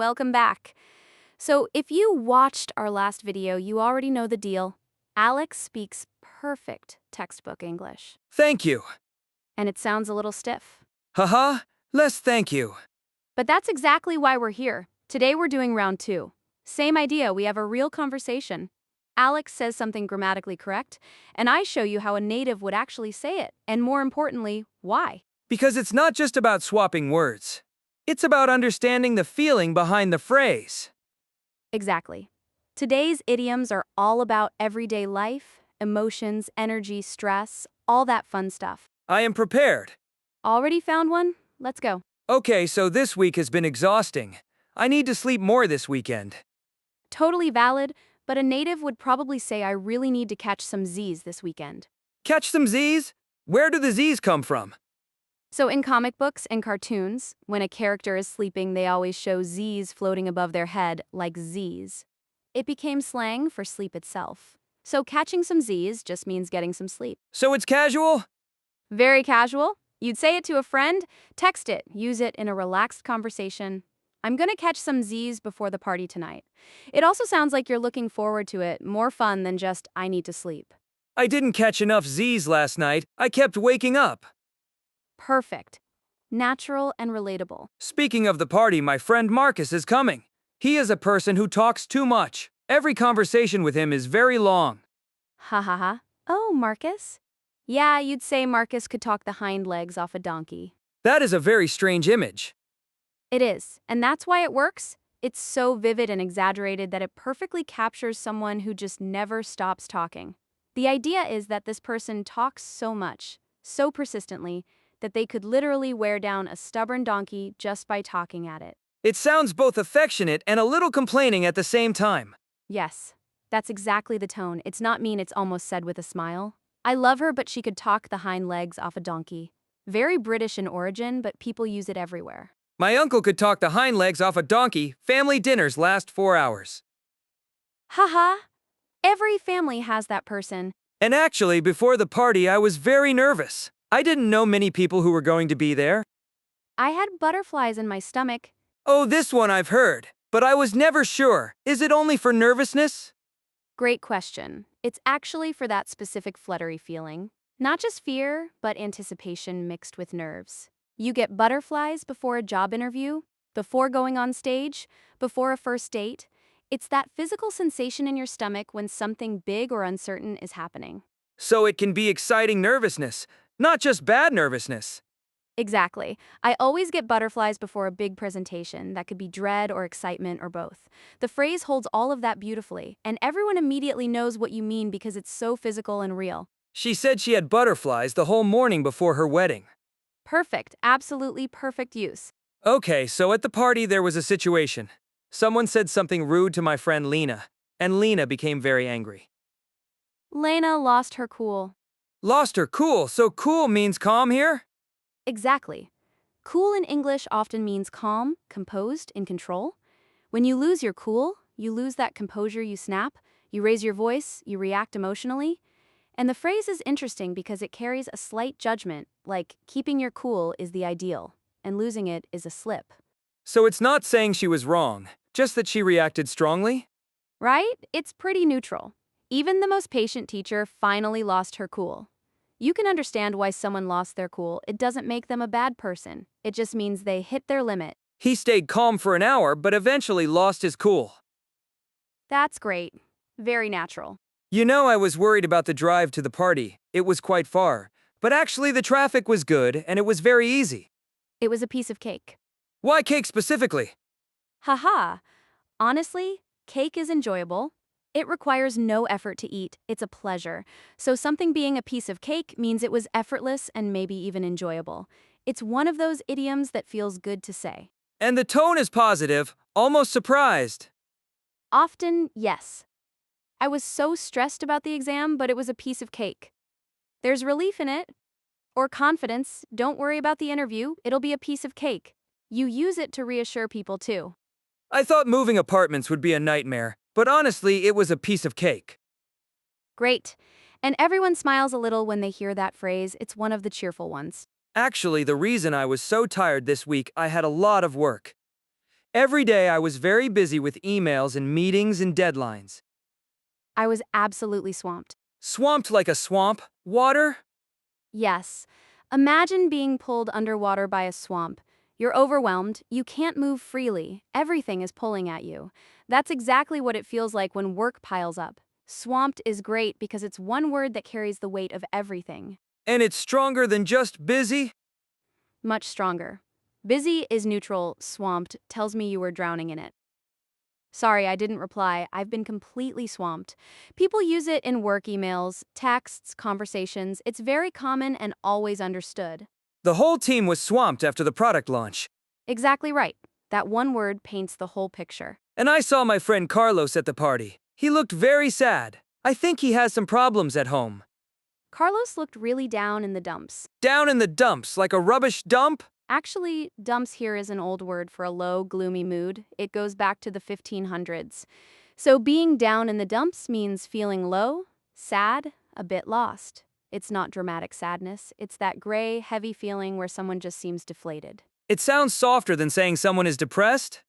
welcome back. So, if you watched our last video, you already know the deal. Alex speaks perfect textbook English. Thank you. And it sounds a little stiff. Haha, less thank you. But that's exactly why we're here. Today we're doing round 2. Same idea, we have a real conversation. Alex says something grammatically correct, and I show you how a native would actually say it, and more importantly, why. Because it's not just about swapping words. It's about understanding the feeling behind the phrase. Exactly. Today's idioms are all about everyday life, emotions, energy, stress, all that fun stuff. I am prepared. Already found one? Let's go. Okay, so this week has been exhausting. I need to sleep more this weekend. Totally valid, but a native would probably say I really need to catch some Z's this weekend. Catch some Z's? Where do the Z's come from? So in comic books and cartoons, when a character is sleeping, they always show Z's floating above their head, like Z's. It became slang for sleep itself. So catching some Z's just means getting some sleep. So it's casual? Very casual. You'd say it to a friend, text it, use it in a relaxed conversation. I'm gonna catch some Z's before the party tonight. It also sounds like you're looking forward to it, more fun than just I need to sleep. I didn't catch enough Z's last night. I kept waking up. Perfect. Natural and relatable. Speaking of the party, my friend Marcus is coming. He is a person who talks too much. Every conversation with him is very long. Ha ha ha. Oh, Marcus? Yeah, you'd say Marcus could talk the hind legs off a donkey. That is a very strange image. It is, and that's why it works. It's so vivid and exaggerated that it perfectly captures someone who just never stops talking. The idea is that this person talks so much, so persistently, that they could literally wear down a stubborn donkey just by talking at it. It sounds both affectionate and a little complaining at the same time. Yes, that's exactly the tone. It's not mean, it's almost said with a smile. I love her, but she could talk the hind legs off a donkey. Very British in origin, but people use it everywhere. My uncle could talk the hind legs off a donkey. Family dinners last 4 hours. Haha. Every family has that person. And actually, before the party, I was very nervous. I didn't know many people who were going to be there. I had butterflies in my stomach. Oh, this one I've heard, but I was never sure. Is it only for nervousness? Great question. It's actually for that specific fluttery feeling. Not just fear, but anticipation mixed with nerves. You get butterflies before a job interview, before going on stage, before a first date. It's that physical sensation in your stomach when something big or uncertain is happening. So it can be exciting nervousness, not just bad nervousness. Exactly. I always get butterflies before a big presentation. That could be dread or excitement or both. The phrase holds all of that beautifully, and everyone immediately knows what you mean because it's so physical and real. She said she had butterflies the whole morning before her wedding. Perfect. Absolutely perfect use. Okay, so at the party there was a situation. Someone said something rude to my friend Lena, and Lena became very angry. Lena lost her cool. Lost her cool, so cool means calm here? Exactly. Cool in English often means calm, composed, in control. When you lose your cool, you lose that composure, you snap, you raise your voice, you react emotionally. And the phrase is interesting because it carries a slight judgment, like keeping your cool is the ideal, and losing it is a slip. So it's not saying she was wrong, just that she reacted strongly? Right? It's pretty neutral. Even the most patient teacher finally lost her cool. You can understand why someone lost their cool. It doesn't make them a bad person. It just means they hit their limit. He stayed calm for an hour, but eventually lost his cool. That's great. Very natural. You know, I was worried about the drive to the party. It was quite far. But actually the traffic was good, and it was very easy. It was a piece of cake. Why cake specifically? Haha. Honestly, cake is enjoyable. It requires no effort to eat. It's a pleasure. So something being a piece of cake means it was effortless and maybe even enjoyable. It's one of those idioms that feels good to say. And the tone is positive, almost surprised. Often, yes. I was so stressed about the exam, but it was a piece of cake. There's relief in it. Or confidence. Don't worry about the interview. It'll be a piece of cake. You use it to reassure people too. I thought moving apartments would be a nightmare, but honestly, it was a piece of cake. Great. And everyone smiles a little when they hear that phrase. It's one of the cheerful ones. Actually, the reason I was so tired this week, I had a lot of work. Every day I was very busy with emails and meetings and deadlines. I was absolutely swamped. Swamped like a swamp? Water? Yes. Imagine being pulled underwater by a swamp. You're overwhelmed, you can't move freely, everything is pulling at you. That's exactly what it feels like when work piles up. Swamped is great because it's one word that carries the weight of everything. And it's stronger than just busy? Much stronger. Busy is neutral, swamped tells me you were drowning in it. Sorry, I didn't reply. I've been completely swamped. People use it in work emails, texts, conversations. It's very common and always understood. The whole team was swamped after the product launch. Exactly right. That one word paints the whole picture. And I saw my friend Carlos at the party. He looked very sad. I think he has some problems at home. Carlos looked really down in the dumps. Down in the dumps, like a rubbish dump? Actually, dumps here is an old word for a low, gloomy mood. It goes back to the 1500s. So being down in the dumps means feeling low, sad, a bit lost. It's not dramatic sadness. It's that gray, heavy feeling where someone just seems deflated. It sounds softer than saying someone is depressed.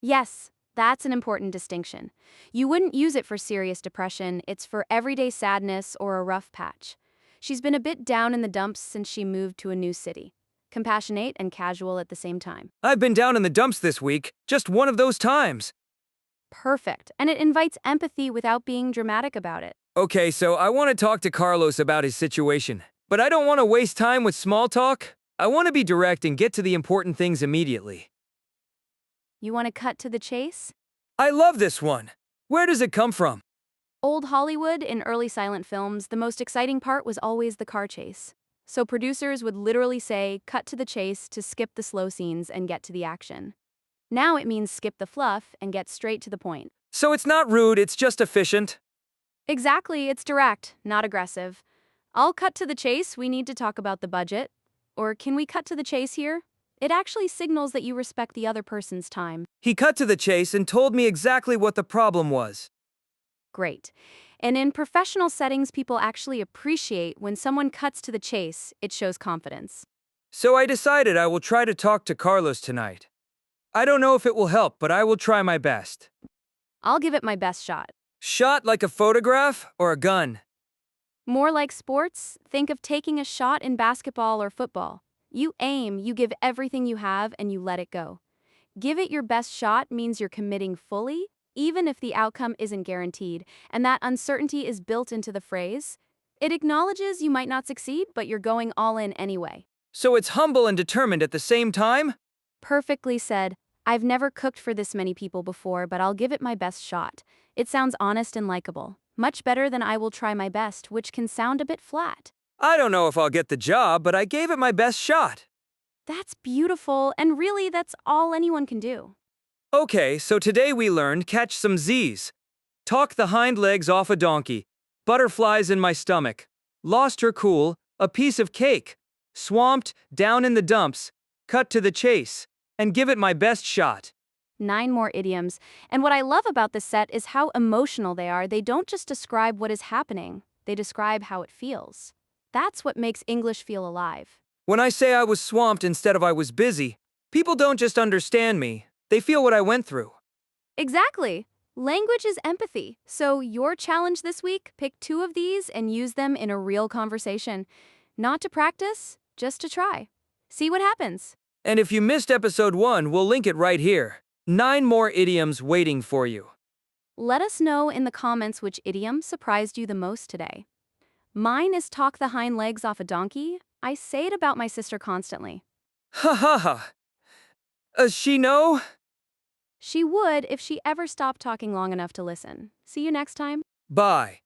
Yes, that's an important distinction. You wouldn't use it for serious depression. It's for everyday sadness or a rough patch. She's been a bit down in the dumps since she moved to a new city. Compassionate and casual at the same time. I've been down in the dumps this week, just one of those times. Perfect. And it invites empathy without being dramatic about it. Okay, so I want to talk to Carlos about his situation. But I don't want to waste time with small talk. I want to be direct and get to the important things immediately. You want to cut to the chase? I love this one. Where does it come from? Old Hollywood, in early silent films, the most exciting part was always the car chase. So producers would literally say, cut to the chase to skip the slow scenes and get to the action. Now it means skip the fluff and get straight to the point. So it's not rude, it's just efficient. Exactly, it's direct, not aggressive. I'll cut to the chase, we need to talk about the budget. Or can we cut to the chase here? It actually signals that you respect the other person's time. He cut to the chase and told me exactly what the problem was. Great. And in professional settings, people actually appreciate when someone cuts to the chase, it shows confidence. So I decided I will try to talk to Carlos tonight. I don't know if it will help, but I will try my best. I'll give it my best shot. Shot like a photograph or a gun? More like sports, think of taking a shot in basketball or football. You aim, you give everything you have, and you let it go. Give it your best shot means you're committing fully, even if the outcome isn't guaranteed, and that uncertainty is built into the phrase. It acknowledges you might not succeed, but you're going all in anyway. So it's humble and determined at the same time? Perfectly said. I've never cooked for this many people before, but I'll give it my best shot. It sounds honest and likable. Much better than I will try my best, which can sound a bit flat. I don't know if I'll get the job, but I gave it my best shot. That's beautiful, and really that's all anyone can do. Okay, so today we learned catch some Z's. Talk the hind legs off a donkey. Butterflies in my stomach. Lost her cool. A piece of cake. Swamped, down in the dumps. Cut to the chase. And give it my best shot. 9 more idioms. And what I love about this set is how emotional they are. They don't just describe what is happening, they describe how it feels. That's what makes English feel alive. When I say I was swamped instead of I was busy, people don't just understand me, they feel what I went through. Exactly. Language is empathy. So your challenge this week, pick 2 of these and use them in a real conversation. Not to practice, just to try. See what happens. And if you missed episode 1, we'll link it right here. 9 more idioms waiting for you. Let us know in the comments which idiom surprised you the most today. Mine is talk the hind legs off a donkey. I say it about my sister constantly. Ha ha ha. She know? She would if she ever stopped talking long enough to listen. See you next time. Bye.